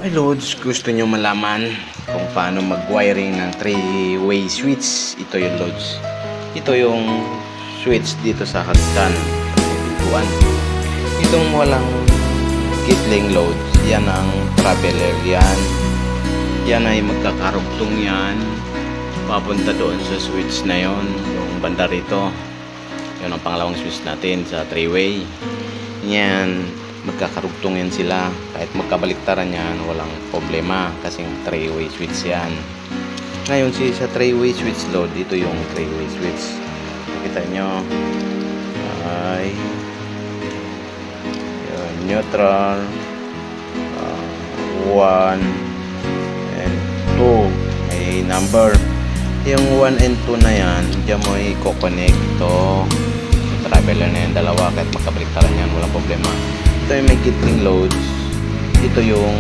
Hi Lods, gusto nyo malaman kung paano mag-wiring ng 3-way switch? Ito yung Lods. Ito yung switch dito sa hagdan. Pintuan. Itong walang kitling Lods, yan ang traveler yan. Yan ay magkakarugtong yan. Papunta doon sa switch na yon, yung banda rito. Yun ang pangalawang switch natin sa 3-way. Yan. Magkakarugtong yan sila, kahit magkabaliktaran yan walang problema kasi 3-way switch yan. Ngayon sa 3-way switch Load, ito yung 3-way switch, nakita nyo ay yun, neutral 1 and 2 may number. Yung 1 and 2 na yan diyan mo i-connect to traveler na yan, dalawa, kahit magkabaliktaran yan walang problema. Ito yung may kitling Loads. Ito yung